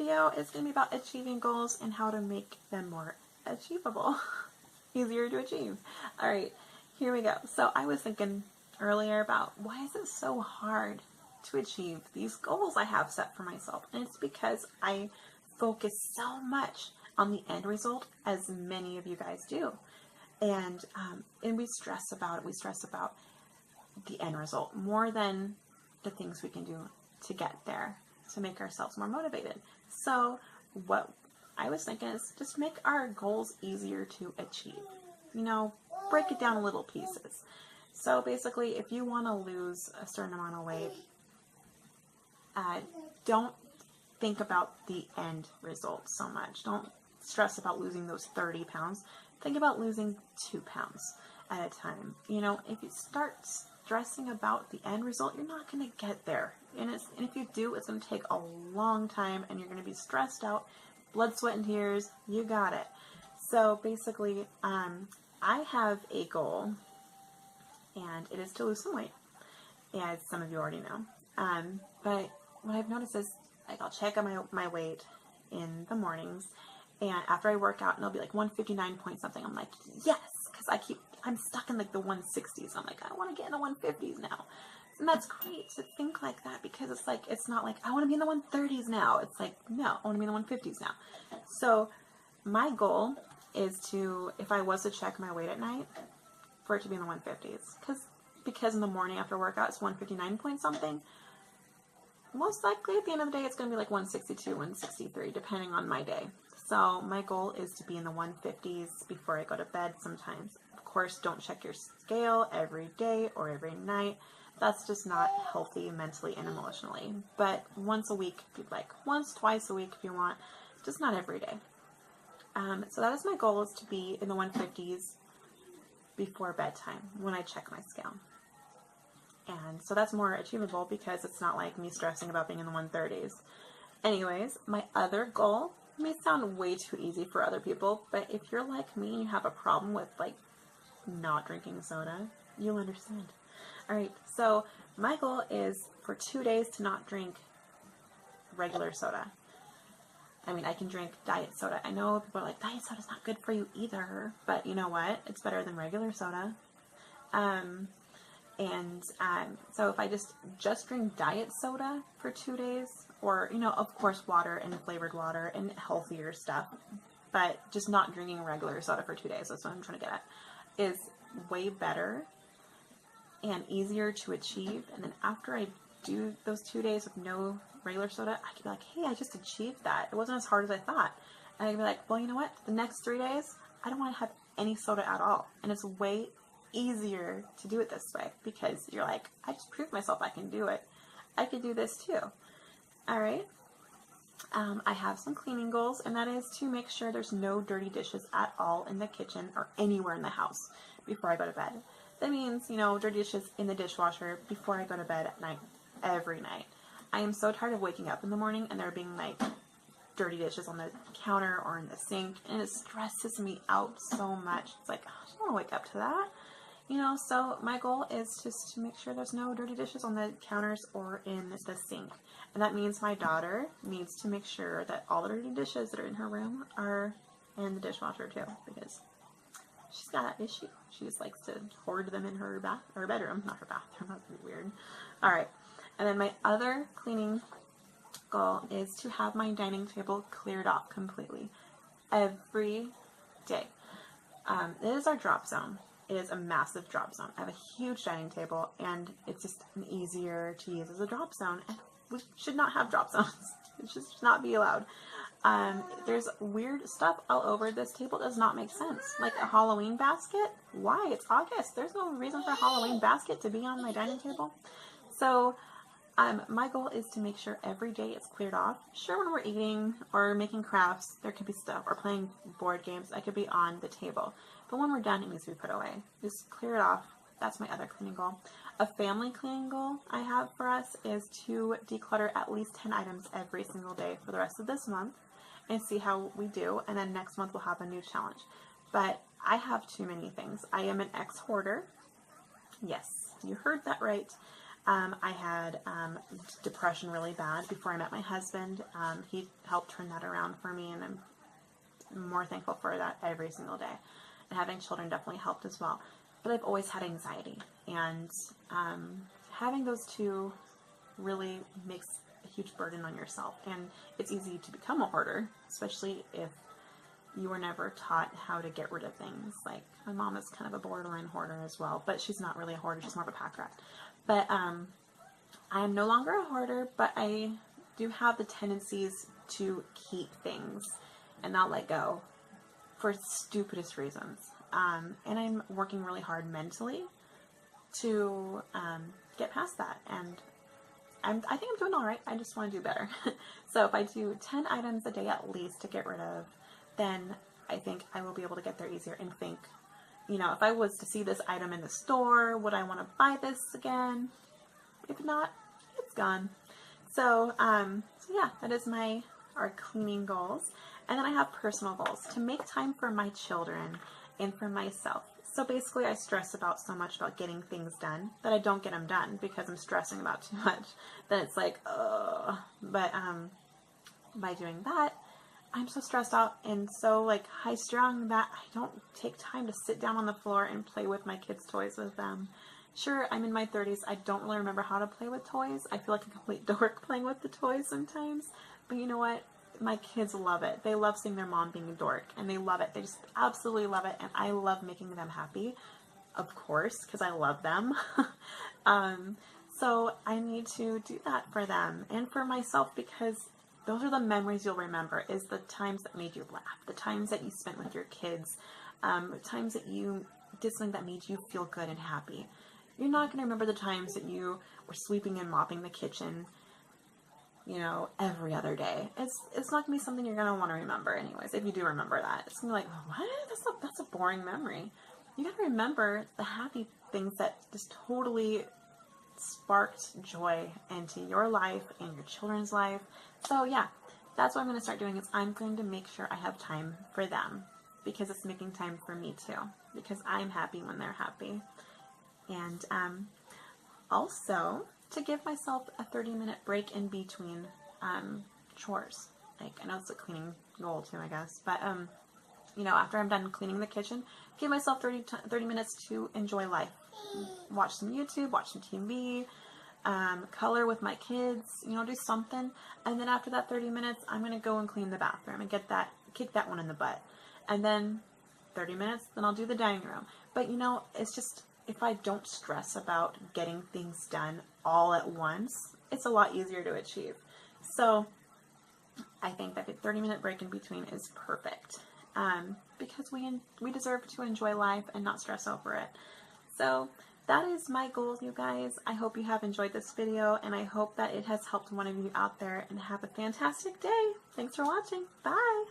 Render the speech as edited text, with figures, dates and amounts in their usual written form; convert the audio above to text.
video is going to be about achieving goals and how to make them more achievable. Easier to achieve. Alright, here we go. So I was thinking earlier about why is it so hard to achieve these goals I have set for myself. And it's because I focus so much on the end result, as many of you guys do. And we stress about it. We stress about the end result more than the things we can do to get there, to make ourselves more motivated. So what I was thinking is just make our goals easier to achieve. You know, break it down in little pieces. So basically, if you want to lose a certain amount of weight, don't think about the end result so much. Don't stress about losing those 30 pounds. Think about losing 2 pounds at a time. You know, if you start stressing about the end result, you're not going to get there. And if you do, it's going to take a long time and you're going to be stressed out, blood, sweat, and tears. You got it. So basically, I have a goal, and it is to lose some weight, as some of you already know. But what I've noticed is, like, I'll check on my weight in the mornings, and after I work out, and it'll be like 159 point something. I'm like, yes, because I'm stuck in like the 160s. I'm like, I want to get in the 150s now. And that's great to think like that, because it's not like I want to be in the 130s now. It's like, no, I want to be in the 150s now. So my goal is to, if I was to check my weight at night, for it to be in the 150s. Because in the morning after workout, it's 159 point something. Most likely at the end of the day, it's going to be like 162, 163, depending on my day. So my goal is to be in the 150s before I go to bed sometimes. Of course, don't check your scale every day or every night. That's just not healthy mentally and emotionally. But once a week, if you'd like. Once, twice a week if you want. Just not every day. So that is my goal, is to be in the 150s before bedtime when I check my scale. And so that's more achievable because it's not like me stressing about being in the 130s. Anyways, my other goal may sound way too easy for other people, but if you're like me and you have a problem with like not drinking soda, you'll understand. Alright, so my goal is for 2 days to not drink regular soda. I mean, I can drink diet soda. I know people are like, diet soda's not good for you either, but you know what? It's better than regular soda. So if I just drink diet soda for 2 days, or, you know, of course, water and flavored water and healthier stuff, but just not drinking regular soda for 2 days, that's what I'm trying to get at, is way better and easier to achieve. And then after I do those 2 days with no regular soda, I can be like, hey, I just achieved that. It wasn't as hard as I thought. And I can be like, well, you know what? The next 3 days, I don't want to have any soda at all. And it's way easier to do it this way, because you're like, I just proved myself I can do it. I could do this too. Alright. I have some cleaning goals, and that is to make sure there's no dirty dishes at all in the kitchen or anywhere in the house before I go to bed. That means, you know, dirty dishes in the dishwasher before I go to bed at night, every night. I am so tired of waking up in the morning and there being like dirty dishes on the counter or in the sink, and it stresses me out so much. It's like, oh, I don't want to wake up to that. You know, so my goal is just to make sure there's no dirty dishes on the counters or in the sink. And that means my daughter needs to make sure that all the dirty dishes that are in her room are in the dishwasher too, because she's got that issue. She just likes to hoard them in her bedroom, not her bathroom. That'd be weird. Alright, and then my other cleaning goal is to have my dining table cleared off completely every day. It is our drop zone. It is a massive drop zone. I have a huge dining table, and it's just easier to use as a drop zone. And we should not have drop zones. It should not be allowed. There's weird stuff all over this table. It does not make sense. Like a Halloween basket. Why? It's August. There's no reason for a Halloween basket to be on my dining table. So my goal is to make sure every day it's cleared off. Sure, when we're eating or making crafts, there could be stuff, or playing board games, that could be on the table. But when we're done, it needs to be put away. Just clear it off. That's my other cleaning goal. A family cleaning goal I have for us is to declutter at least 10 items every single day for the rest of this month and see how we do. And then next month we'll have a new challenge. But I have too many things. I am an ex-hoarder. Yes, you heard that right. I had depression really bad before I met my husband. He helped turn that around for me, and I'm more thankful for that every single day. And having children definitely helped as well. But I've always had anxiety, and having those two really makes a huge burden on yourself. And it's easy to become a hoarder, especially if you were never taught how to get rid of things. Like, my mom is kind of a borderline hoarder as well, but she's not really a hoarder, she's more of a pack rat. But I am no longer a hoarder, but I do have the tendencies to keep things and not let go for stupidest reasons. And I'm working really hard mentally to get past that. And I think I'm doing all right. I just want to do better. So if I do 10 items a day at least to get rid of, then I think I will be able to get there easier and think, you know, if I was to see this item in the store, would I want to buy this again? If not, it's gone. So, so yeah, that is our cleaning goals. And then I have personal goals to make time for my children and for myself. So basically I stress about so much about getting things done that I don't get them done because I'm stressing about too much. Then it's like, ugh. But by doing that, I'm so stressed out and so like high strung that I don't take time to sit down on the floor and play with my kids' toys with them. Sure, I'm in my 30s. I don't really remember how to play with toys. I feel like a complete dork playing with the toys sometimes. But you know what? My kids love it. They love seeing their mom being a dork, and they love it. They just absolutely love it, and I love making them happy, of course, because I love them. So I need to do that for them and for myself, because those are the memories you'll remember, is the times that made you laugh, the times that you spent with your kids, the times that you did something that made you feel good and happy. You're not going to remember the times that you were sweeping and mopping the kitchen, you know, every other day. It's not going to be something you're going to want to remember anyways, if you do remember that. It's going to be like, what? That's a boring memory. You got to remember the happy things that just totally sparked joy into your life and your children's life. So yeah, that's what I'm going to start doing, is I'm going to make sure I have time for them, because it's making time for me too, because I'm happy when they're happy. And also to give myself a 30-minute break in between chores. Like, I know it's a cleaning goal too, I guess, but you know, after I'm done cleaning the kitchen, give myself 30 minutes to enjoy life. Watch some YouTube, watch some TV, color with my kids, you know, do something. And then after that 30 minutes, I'm going to go and clean the bathroom and kick that one in the butt. And then 30 minutes, then I'll do the dining room. But you know, it's just, if I don't stress about getting things done all at once, it's a lot easier to achieve. So I think that a 30-minute break in between is perfect, because we deserve to enjoy life and not stress over it. So that is my goal, you guys. I hope you have enjoyed this video, and I hope that it has helped one of you out there, and have a fantastic day. Thanks for watching. Bye.